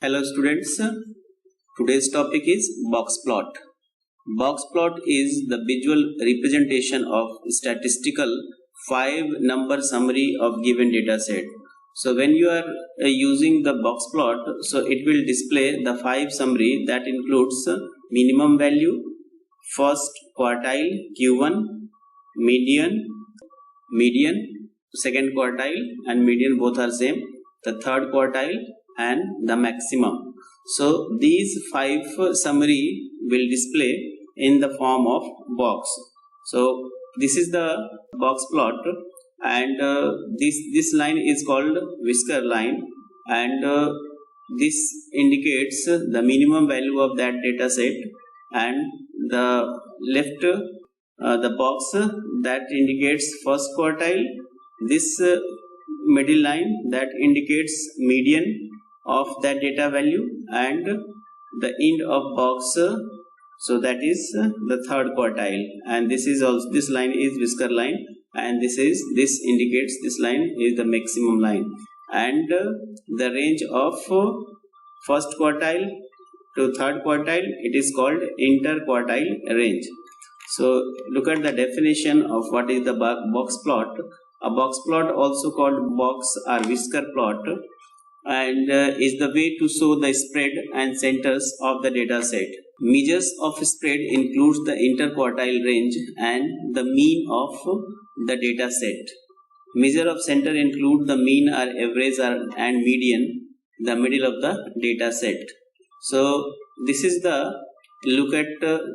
Hello students, today's topic is box plot. Box plot is the visual representation of statistical 5-number summary of given data set. So when you are using the box plot, so it will display the 5 summary that includes minimum value, first quartile Q1, median, second quartile and median both are same, the third quartile and the maximum. So these 5 summary will display in the form of box. So this is the box plot, and this line is called whisker line, and this indicates the minimum value of that data set, and the left the box that indicates first quartile, this middle line that indicates median of that data value, and the end of box, so that is the third quartile, and this is also, this line is whisker line, and this indicates, this line is the maximum line, and the range of first quartile to third quartile, it is called interquartile range. So look at the definition of what is the box plot. A box plot, also called box or whisker plot, and is the way to show the spread and centers of the data set. Measures of spread includes the interquartile range and the mean of the data set. Measure of center include the mean or average and median, the middle of the data set. So this is the look at the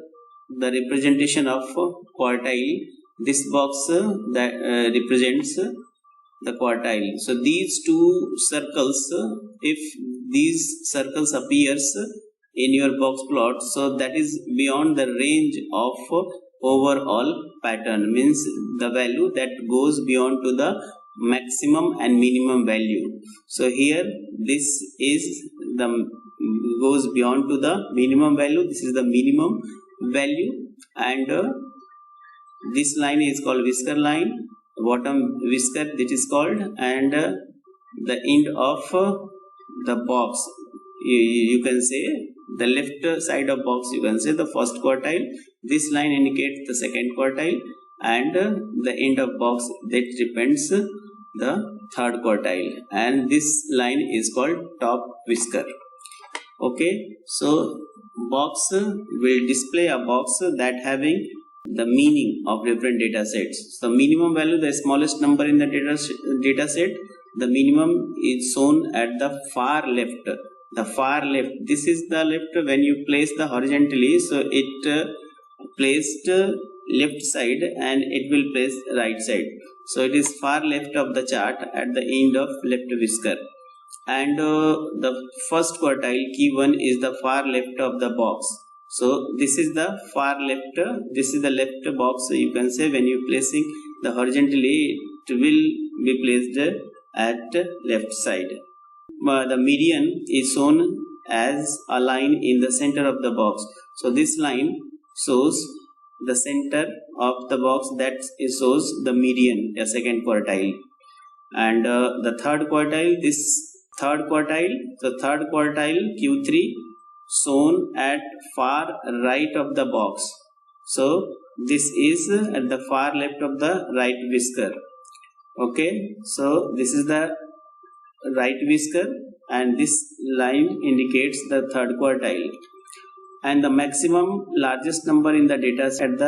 representation of quartile. This box that represents the quartile. So these two circles, if these circles appears in your box plot, so that is beyond the range of overall pattern, means the value that goes beyond to the maximum and minimum value. So here this is the goes beyond to the minimum value, this is the minimum value, and this line is called whisker line, bottom whisker this is called, and the end of the box, you can say the left side of box, you can say the first quartile, this line indicates the second quartile, and the end of box that represents the third quartile, and this line is called top whisker. Okay, so box will display a box that having the meaning of different data sets. So minimum value, the smallest number in the data set, the minimum is shown at the far left. The far left, this is the left when you place the horizontally, so it placed left side and it will place right side. So it is far left of the chart at the end of left whisker. And the first quartile Q1 is the far left of the box. So this is the far left, this is the left box, you can say when you placing the horizontally, it will be placed at left side. The median is shown as a line in the center of the box. So this line shows the center of the box, that shows the median, a second quartile. And the third quartile, this third quartile, the third quartile Q3 shown at far right of the box. So this is at the far left of the right whisker. Okay, so this is the right whisker, and this line indicates the third quartile, and the maximum largest number in the data set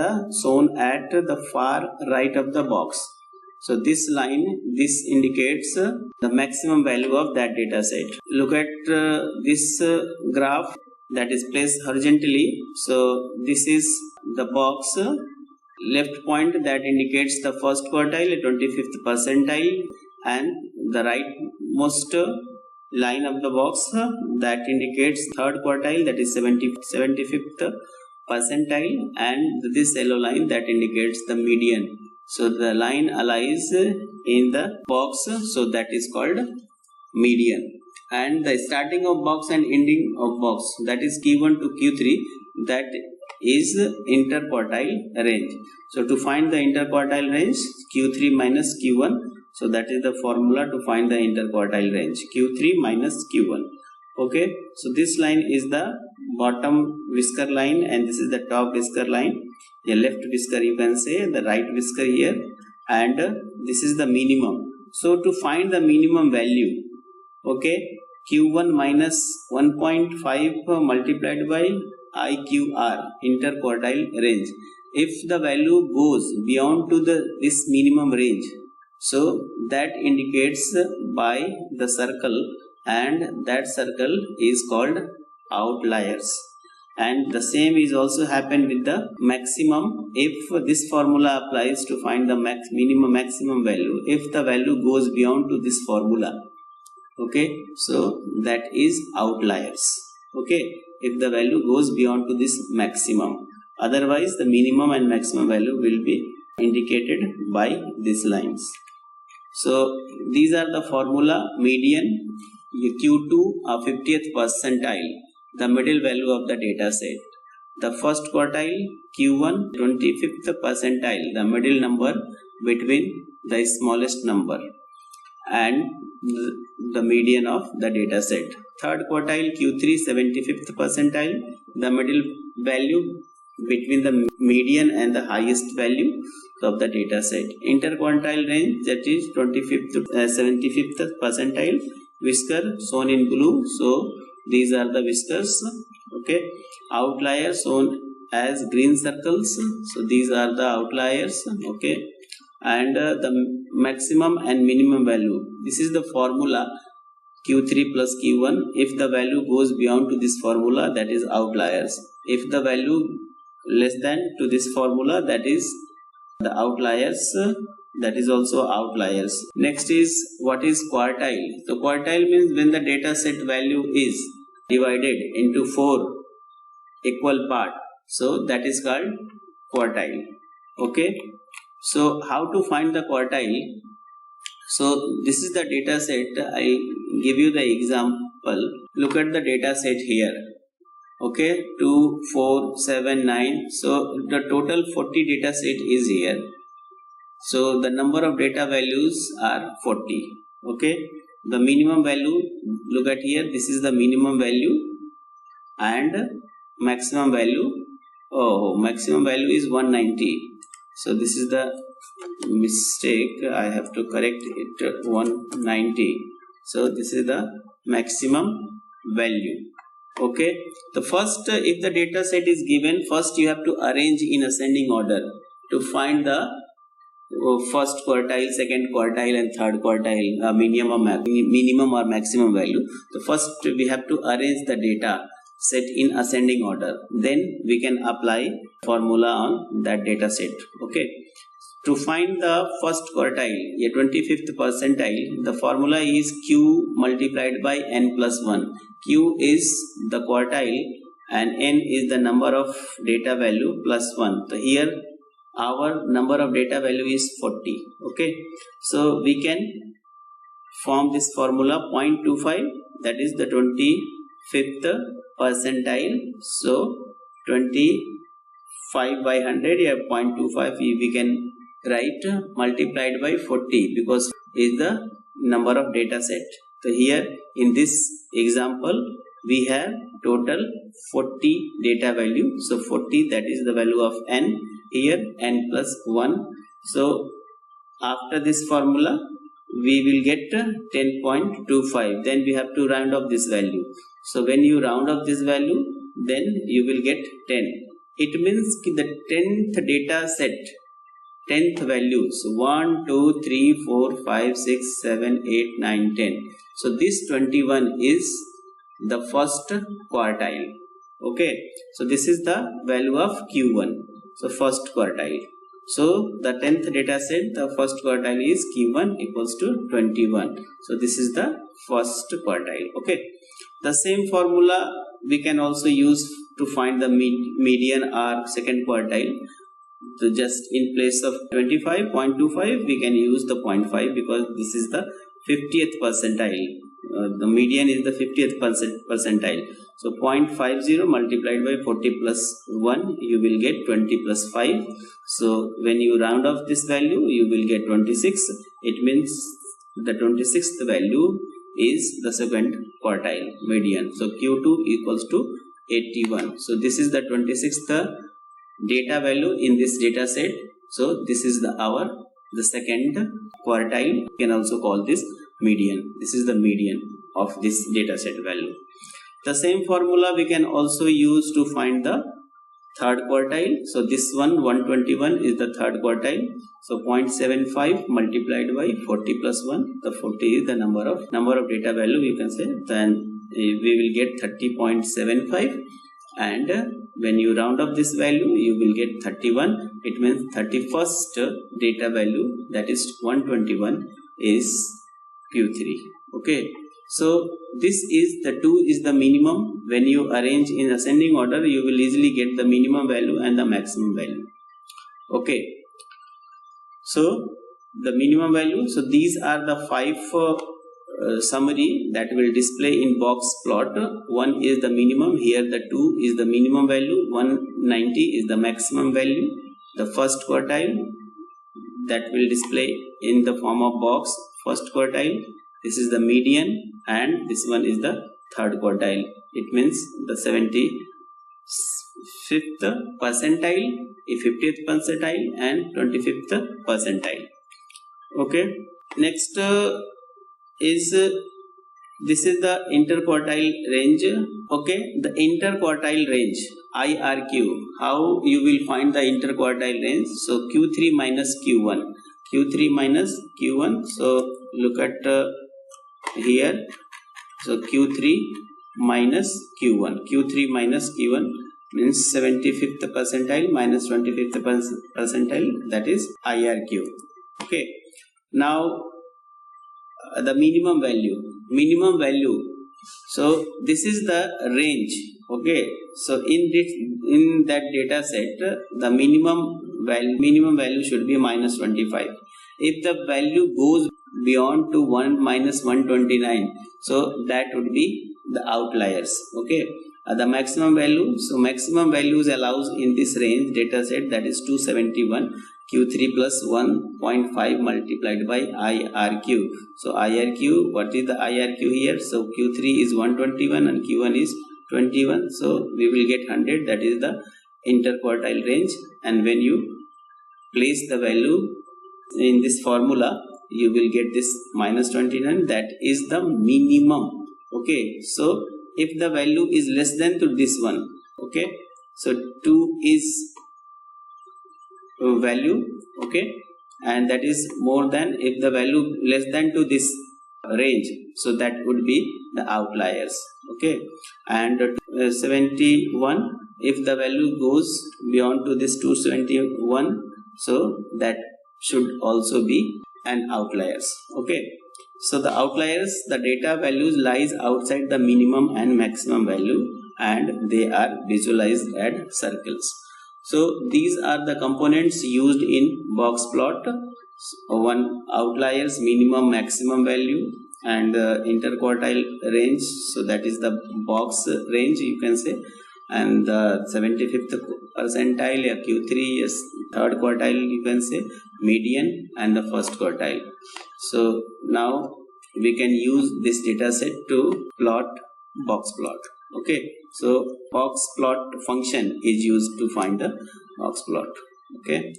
shown at the far right of the box. So this line, this indicates the maximum value of that data set. Look at this graph that is placed horizontally. So this is the box, left point that indicates the first quartile, 25th percentile, and the rightmost line of the box that indicates third quartile, that is 75th percentile, and this yellow line that indicates the median. So the line lies in the box, so that is called median. And the starting of box and ending of box, that is Q1 to Q3, that is interquartile range. So to find the interquartile range, Q3 minus Q1, so that is the formula to find the interquartile range, Q3 minus Q1. Okay, so this line is the bottom whisker line and this is the top whisker line. The left whisker you can say, the right whisker here, and this is the minimum. So to find the minimum value, okay, Q1 minus 1.5 multiplied by IQR, interquartile range. If the value goes beyond to this minimum range, so that indicates by the circle, and that circle is called outliers. And the same is also happen with the maximum. If this formula applies to find the minimum maximum value, if the value goes beyond to this formula, okay, so that is outliers. Okay, if the value goes beyond to this maximum, otherwise the minimum and maximum value will be indicated by these lines. So these are the formula: median, Q2 of 50th percentile, the middle value of the data set. The first quartile, Q1 25th percentile, the middle number between the smallest number, and the median of the data set. Third quartile, Q3 75th percentile, the middle value between the median and the highest value of the data set. Interquartile range, that is 25th to 75th percentile, whisker shown in blue, so these are the whiskers. Okay, outliers shown as green circles, so these are the outliers. Okay, and the maximum and minimum value, this is the formula Q3 plus Q1. If the value goes beyond to this formula, that is outliers. If the value less than to this formula, that is the outliers, that is also outliers. Next is, what is quartile? So quartile means when the data set value is divided into 4 equal part, so that is called quartile. Okay, so how to find the quartile? So this is the data set. I give you the example. Look at the data set here. Okay, 2, 4, 7, 9. So the total 40 data set is here. So the number of data values are 40. Okay, the minimum value, look at here, this is the minimum value, and maximum value, maximum value is 190. So this is the mistake, I have to correct it, 190. So this is the maximum value. Okay, the first, if the data set is given, first you have to arrange in ascending order to find the first quartile, second quartile, and third quartile, minimum or maximum value. So first we have to arrange the data set in ascending order, then we can apply formula on that data set. Okay, to find the first quartile, a 25th percentile, the formula is Q multiplied by n plus 1. Q is the quartile and n is the number of data value plus 1. So here our number of data value is 40. Okay, so we can form this formula 0.25, that is the 25th percentile. So 25 by 100, yeah, 0.25 we can write multiplied by 40 because is the number of data set. So here in this example we have total 40 data value. So 40, that is the value of n, here n plus 1. So after this formula we will get 10.25. Then we have to round off this value. So when you round off this value, then you will get 10. It means the 10th data set, 10th values 1, 2, 3, 4, 5, 6, 7, 8, 9, 10. So this 21 is the first quartile. Okay, so this is the value of Q1, so first quartile. So the 10th data set, the first quartile is Q1 equals to 21. So this is the first quartile. Okay, the same formula we can also use to find the median or second quartile. So just in place of 25.25 we can use the 0.5 because this is the 50th percentile. The median is the 50th percentile. So 0.50 multiplied by 40 plus 1, you will get 20 plus 5. So when you round off this value, you will get 26. It means the 26th value is the second quartile median. So Q2 equals to 81. So this is the 26th data value in this data set. So this is the second quartile. You can also call this median. This is the median of this data set value. The same formula we can also use to find the third quartile. So this one 121 is the third quartile. So 0.75 multiplied by 40 plus 1. The 40 is the number of data value, you can say. Then we will get 30.75, and when you round up this value you will get 31. It means 31st data value, that is 121, is Q3. Okay, so this is the 2 is the minimum. When you arrange in ascending order, you will easily get the minimum value and the maximum value. Okay, so the minimum value. So these are the 5 summary that will display in box plot. 1 is the minimum, here the 2 is the minimum value, 190 is the maximum value. The first quartile that will display in the form of box, first quartile. This is the median, and this one is the third quartile. It means the 75th percentile, 50th percentile, and 25th percentile. Okay, next is this is the interquartile range. Okay, the interquartile range, IRQ. How you will find the interquartile range? So Q3 minus Q1. Q3 minus Q1. So look at here. So Q3 minus Q1. Q3 minus Q1 means 75th percentile minus 25th percentile. That is IRQ. Okay. Now the minimum value. So this is the range. Okay, so in that data set, the minimum value should be minus 25. If the value goes beyond to 1 minus 129, so that would be the outliers. Okay, the maximum value. So maximum values allows in this range data set, that is 271. Q3 plus 1.5 multiplied by IRQ. So IRQ, what is the IRQ here? So Q3 is 121 and Q1 is 21. So we will get 100. That is the interquartile range. And when you place the value in this formula, you will get this minus 29. That is the minimum. Okay. So if the value is less than to this one, okay. So 2 is value, okay, and that is more than, if the value less than to this range, so that would be the outliers. Okay, and 71, if the value goes beyond to this 271, so that should also be an outliers. Okay, so the outliers, the data values lies outside the minimum and maximum value, and they are visualized as circles. So these are the components used in box plot. One, outliers, minimum, maximum value, and interquartile range. So that is the box range, you can say, and the 75th percentile, Q3 is third quartile, you can say, median, and the first quartile. So now we can use this data set to plot box plot. Okay, so box plot function is used to find the box plot. Okay,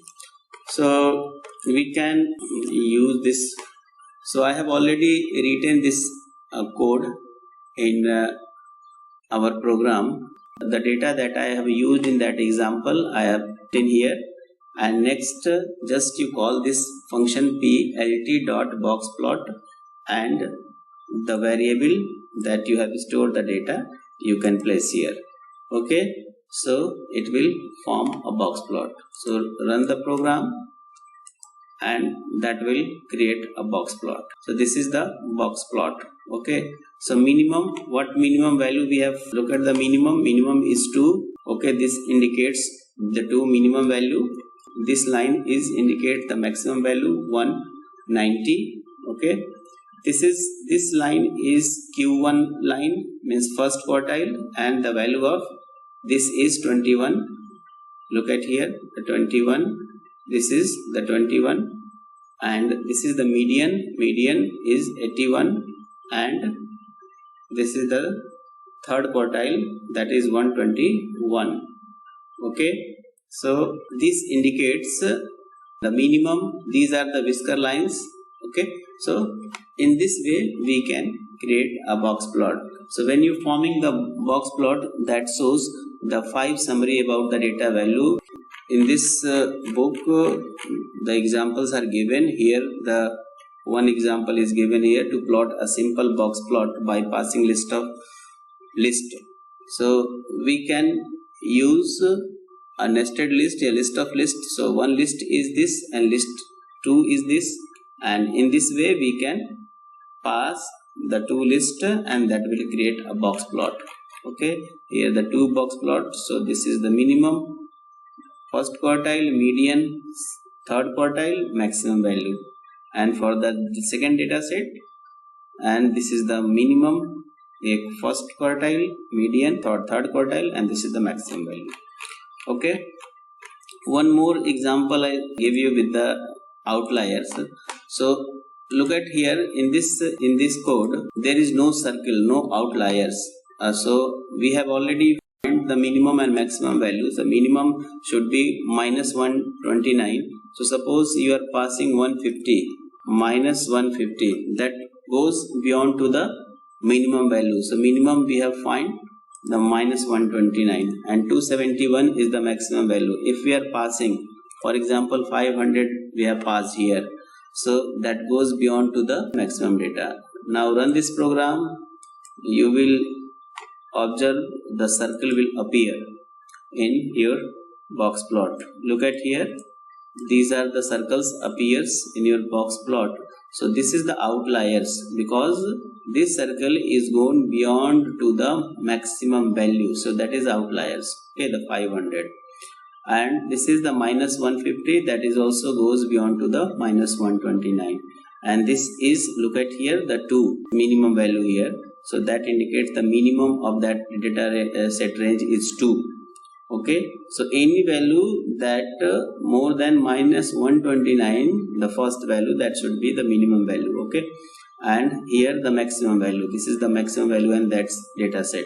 so we can use this. So I have already written this code in our program. The data that I have used in that example I have written here, and next just you call this function plt.boxplot, and the variable that you have stored the data you can place here. Okay, so it will form a box plot. So run the program and that will create a box plot. So this is the box plot. Okay, so minimum, what minimum value we have? Look at the minimum is 2. Okay, this indicates the 2 minimum value. This line is indicate the maximum value 190. Okay, this line is Q1 line, means first quartile, and the value of this is 21. Look at here, the 21. This is the 21, and this is the median is 81, and this is the third quartile, that is 121. Okay, so this indicates the minimum. These are the whisker lines. Okay, so in this way we can create a box plot. So when you forming the box plot, that shows the 5 summary about the data value. In this book, the examples are given here. The one example is given here to plot a simple box plot by passing list. So we can use a nested list, a list of lists. So one list is this and list 2 is this, and in this way we can pass the 2 list and that will create a box plot. Okay, here the 2 box plot. So this is the minimum, first quartile, median, third quartile, maximum value, and for the second data set, and this is the minimum, a first quartile, median, third quartile, and this is the maximum value. Okay, one more example I give you with the outliers. So look at here, in this code there is no circle, no outliers. So we have already found the minimum and maximum values. The minimum should be minus 129. So suppose you are passing 150, minus 150, that goes beyond to the minimum value. So minimum we have find the minus 129, and 271 is the maximum value. If we are passing, for example, 500 we have passed here, so that goes beyond to the maximum data. Now run this program, you will observe the circle will appear in your box plot. Look at here, these are the circles appears in your box plot. So this is the outliers, because this circle is going beyond to the maximum value. So that is outliers. Okay, the 500. And this is the minus 150, that is also goes beyond to the minus 129. And this is, look at here, the 2 minimum value here. So that indicates the minimum of that data set range is 2. Okay, so any value that more than minus 129, the first value, that should be the minimum value. Okay, and here the maximum value, this is the maximum value, and that's data set.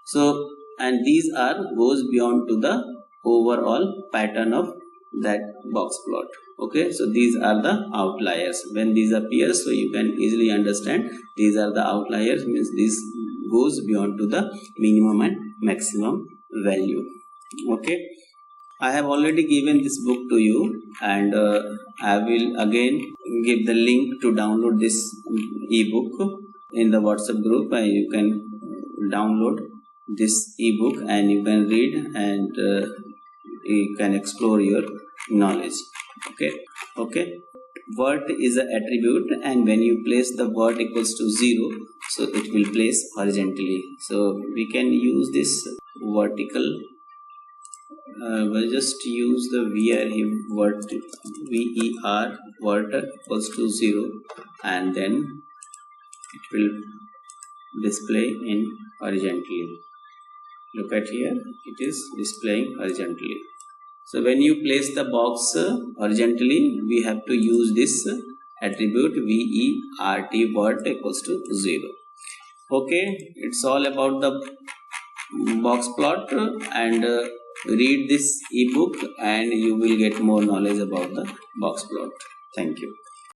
So, and these are goes beyond to the overall pattern of that box plot. Okay, so these are the outliers. When these appear, so you can easily understand these are the outliers, means this goes beyond to the minimum and maximum value. Okay, I have already given this book to you, and I will again give the link to download this ebook in the WhatsApp group, and you can download this ebook and you can read, and you can explore your knowledge. Okay, word is an attribute, and when you place the word equals to 0, so it will place horizontally. So we can use this vertical. We'll just use the ver vert equals to 0, and then it will display in horizontally. Look at here, it is displaying horizontally. So when you place the box horizontally, we have to use this attribute vert equals to 0. Okay, it's all about the box plot, and read this ebook and you will get more knowledge about the box plot. Thank you.